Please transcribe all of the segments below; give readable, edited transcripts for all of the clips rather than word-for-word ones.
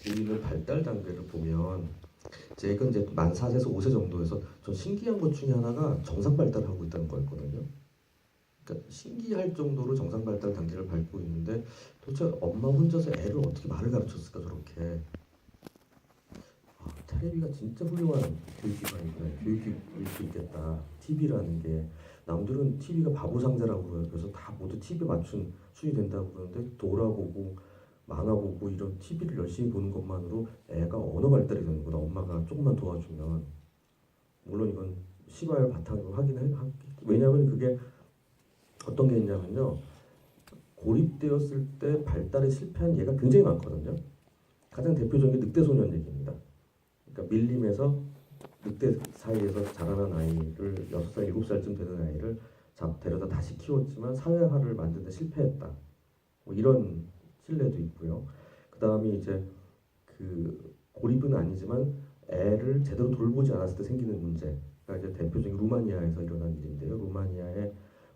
보이는 발달 단계를 보면 제가 이제 만 4세에서 5세 정도에서 전 신기한 것 중에 하나가 정상 발달하고 있다는 거였거든요. 그러니까 신기할 정도로 정상 발달 단계를 밟고 있는데 도대체 엄마 혼자서 애를 어떻게 말을 가르쳤을까 저렇게. 테레비가 진짜 훌륭한 교육기관이구나. 교육이 수 있겠다. TV라는 게 남들은 TV가 바보 상자라고 그래요. 그래서 다 모두 TV에 맞춘 순위 된다고 그러는데 돌아보고 만화 보고 이런 TV를 열심히 보는 것만으로 애가 언어 발달이 되는구나. 엄마가 조금만 도와주면. 물론 이건 실화를 바탕으로 왜냐하면 그게 어떤 게 있냐면요. 고립되었을 때 발달에 실패한 예가 굉장히 많거든요. 가장 대표적인 게 늑대소년 얘기입니다. 그러니까 밀림에서 늑대 사이에서 자라난 아이를 6살, 7살쯤 되는 아이를 데려다 다시 키웠지만 사회화를 만드는 데 실패했다. 뭐 이런 신뢰도 있고요. 그 다음에 이제 그 고립은 아니지만 애를 제대로 돌보지 않았을 때 생기는 문제가 이제 대표적인 루마니아에서 일어난 일인데요.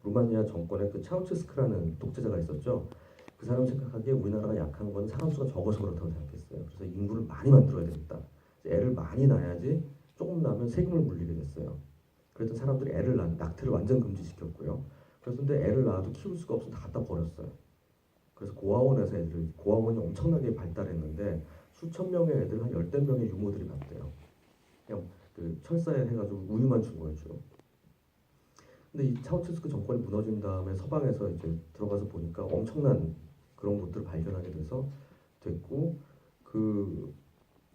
루마니아 정권에 그 차우체스크라는 독재자가 있었죠. 그 사람 생각하기에 우리나라가 약한 건 사람 수가 적어서 그렇다고 생각했어요. 그래서 인구를 많이 만들어야 되겠다. 애를 많이 낳아야지 조금 낳으면 세금을 물리게 됐어요. 그랬던 사람들이 애를 낙태를 완전 금지시켰고요. 그래서 근데 애를 낳아도 키울 수가 없어서 다 갖다 버렸어요. 그래서 고아원에서 고아원이 엄청나게 발달했는데 수천 명의 애들 한 열댓 명의 유모들이 봤대요. 그냥 그 철사에 해가지고 우유만 준 거예요 주로. 근데 이 차우체스크 정권이 무너진 다음에 서방에서 이제 들어가서 보니까 엄청난 그런 것들을 발견하게 돼서 됐고 그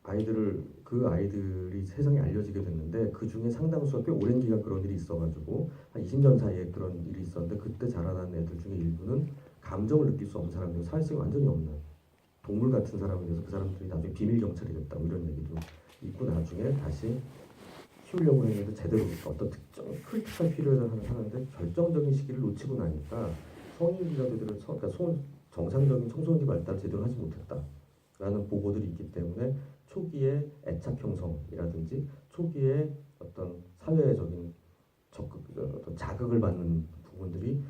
아이들이 세상에 알려지게 됐는데 그 중에 상당수가 꽤 오랜 기간 그런 일이 있어가지고 한 20년 사이에 그런 일이 있었는데 그때 자라난 애들 중에 일부는 감정을 느낄 수 없는 사람이고 사회성이 완전히 없는 동물 같은 사람이 돼서 그 사람들이 나중에 비밀 경찰이 됐다 이런 얘기도 있고 나중에 다시 키우려고 했는데 제대로 어떤 특정 크리티컬 피리어드를 하는데 결정적인 시기를 놓치고 나니까 성인기가 되들어서 그러니까 정상적인 청소년기 발달을 제대로 하지 못했다라는 보고들이 있기 때문에 초기에 애착 형성이라든지 초기에 어떤 사회적인 어떤 자극을 받는 부분들이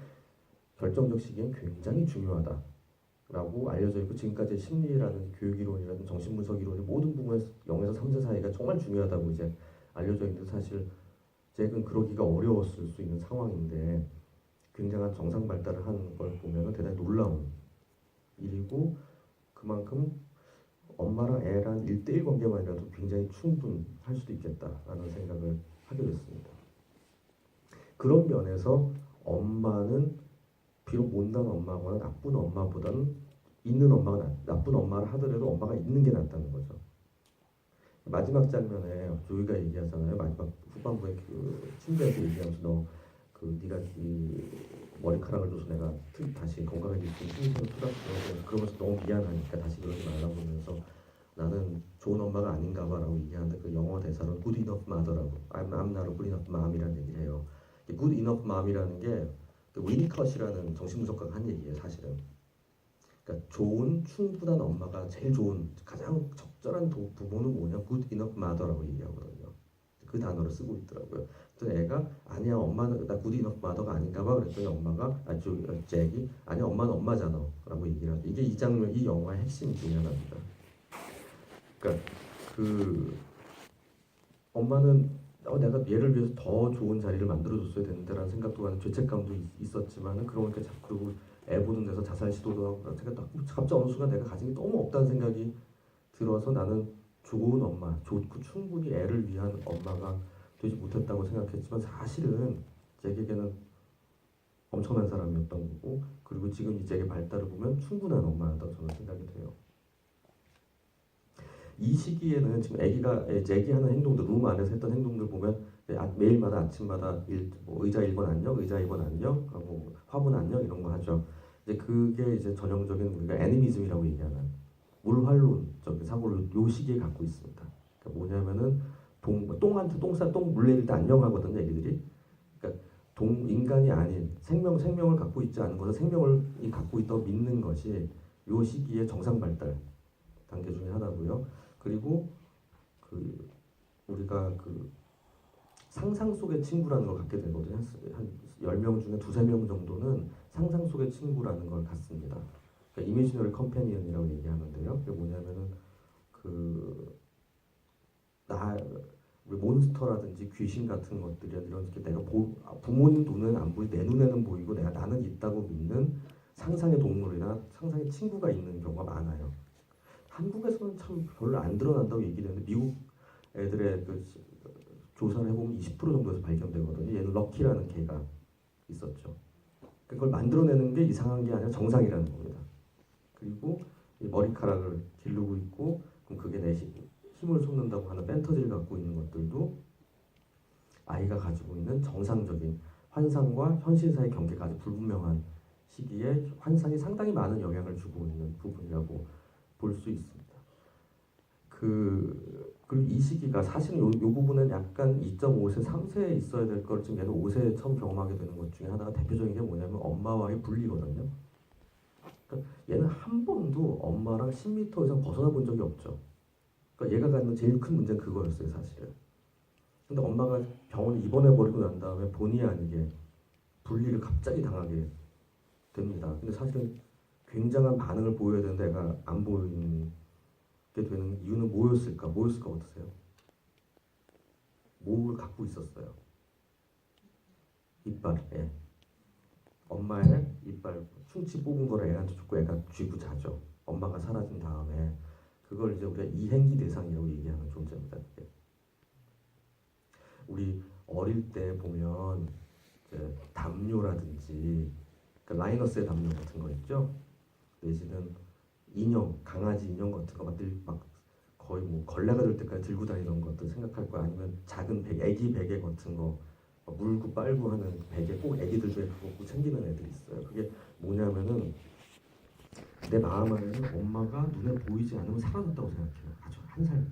결정적 시기엔 굉장히 중요하다라고 알려져 있고 지금까지 심리라든지 교육이론이라든지 정신분석 이론이 모든 부분에서 0에서 3세 사이가 정말 중요하다고 이제 알려져 있는데 사실 제가 그러기가 어려웠을 수 있는 상황인데 굉장한 정상 발달을 하는 걸 보면 대단히 놀라운 일이고 그만큼 엄마랑 애랑 1대1 관계만이라도 굉장히 충분할 수도 있겠다라는 생각을 하게 됐습니다. 그런 면에서 엄마는 비록 못난 엄마거나 나쁜 엄마보다는 있는 엄마가 나쁜 엄마를 하더라도 엄마가 있는 게 낫다는 거죠. 마지막 장면에 조이가 얘기하잖아요. 마지막 후반부에 그 침대에서 얘기하면서 너 네가 이 머리카락을 줘서 내가 다시 건강해질 수 있는 힘을 투닥거려 그러면서 너무 미안하니까 다시 그러지 말라고 하면서 나는 좋은 엄마가 아닌가 봐라고 얘기하는데 그 영어 대사로 good enough mother라고 I'm not a good enough mom이라는 얘기를 해요. good enough mom이라는 게 그 위니컷이라는 정신분석가가 한 얘기예요 사실은. 그러니까 좋은 충분한 엄마가 제일 좋은 가장 적절한 부모는 뭐냐 good enough mother라고 얘기하거든요. 그 단어를 쓰고 있더라고요. 그래서 애가 아니야 엄마는 나 good enough mother가 아닌가 봐 그랬더니 엄마가 잭이 아니야 엄마는 엄마잖아라고 얘기를 하죠. 이게 이 장면 이 영화의 핵심 중에 하나입니다. 그러니까 그 엄마는 내가 얘를 위해서 더 좋은 자리를 만들어줬어야 되는데라는 생각도 하는 죄책감도 있었지만은 그러니까 자꾸 애 보는 데서 자살 시도도 하고 제가 갑자기 어느 순간 내가 가진 게 너무 없다는 생각이 들어서 나는 좋은 엄마, 좋고 충분히 애를 위한 엄마가 되지 못했다고 생각했지만 사실은 제게는 엄청난 사람이었던 거고 그리고 지금 제게 발달을 보면 충분한 엄마라고 저는 생각이 돼요. 이 시기에는 지금 애기 하는 행동들, 룸 안에서 했던 행동들 보면 매일마다 아침마다 의자 1번 안녕, 의자 2번 안녕 하고 화분 안녕 이런 거 하죠. 이제 그게 이제 전형적인 우리가 애니미즘이라고 얘기하는 물활론적인 사고를 요 시기에 갖고 있습니다. 그러니까 뭐냐면은 똥 물내릴 때 안녕하거든요, 애기들이. 그러니까 인간이 아닌 생명을 갖고 있지 않은 것을 생명을 갖고 있다고 믿는 것이 요 시기의 정상 발달 단계 중에 하나고요. 그리고 우리가 상상 속의 친구라는 걸 갖게 되거든요. 한 10명 중에 2~3명 정도는 상상 속의 친구라는 걸 갖습니다. 그러니까 이미지너리 컴패니언이라고 얘기하는데요. 그게 뭐냐면은 몬스터라든지 귀신 같은 것들이 이렇게 내가 부모님 눈에는 안 보이고 내 눈에는 보이고 나는 있다고 믿는 상상의 동물이나 상상의 친구가 있는 경우가 많아요. 한국에서는 참 별로 안 드러난다고 얘기를 했는데 미국 애들의 그 조사를 해보면 20% 정도에서 발견되거든요. 얘는 럭키라는 개가 있었죠. 그걸 만들어내는 게 이상한 게 아니라 정상이라는 겁니다. 그리고 이 머리카락을 기르고 있고 그럼 그게 내 힘을 솟는다고 하는 판타지를 갖고 있는 것들도 아이가 가지고 있는 정상적인 환상과 현실 사이의 경계가 아주 불분명한 시기에 환상이 상당히 많은 영향을 주고 있는 부분이라고 볼 수 있습니다. 그리고 이 시기가 사실은 요 부분은 약간 2.5세, 3세에 있어야 될 걸 지금 얘는 5세에 처음 경험하게 되는 것 중에 하나가 대표적인 게 뭐냐면 엄마와의 분리거든요. 그러니까 얘는 한 번도 엄마랑 10m 이상 벗어나 본 적이 없죠. 그러니까 얘가 갖는 제일 큰 문제는 그거였어요, 사실은. 근데 엄마가 병원에 입원해 버리고 난 다음에 본의 아니게 분리를 갑자기 당하게 됩니다. 근데 사실은 굉장한 반응을 보여야 되는데 애가 안 보이게 되는 이유는 뭐였을까? 뭐였을 것 같으세요? 뭘 갖고 있었어요? 이빨. 예. 엄마의 이빨 충치 뽑은 거를 애한테 줬고 애가 쥐고 자죠. 엄마가 사라진 다음에 그걸 이제 우리가 이행기 대상이라고 얘기하는 존재입니다. 그게. 우리 어릴 때 보면 이제 담요라든지 그러니까 라이너스의 담요 같은 거 있죠. 내지는 인형, 강아지 인형 같은 거 막 거의 뭐 걸레가 될 때까지 들고 다니던 것들 생각할 거야. 아니면 작은 애기 베개 같은 거 물고 빨고 하는 베개 꼭 애기들 중에 그거 꼭 챙기는 애들이 있어요. 그게 뭐냐면은 내 마음 안에는 엄마가 눈에 보이지 않으면 사라졌다고 생각해요. 아주 한 살.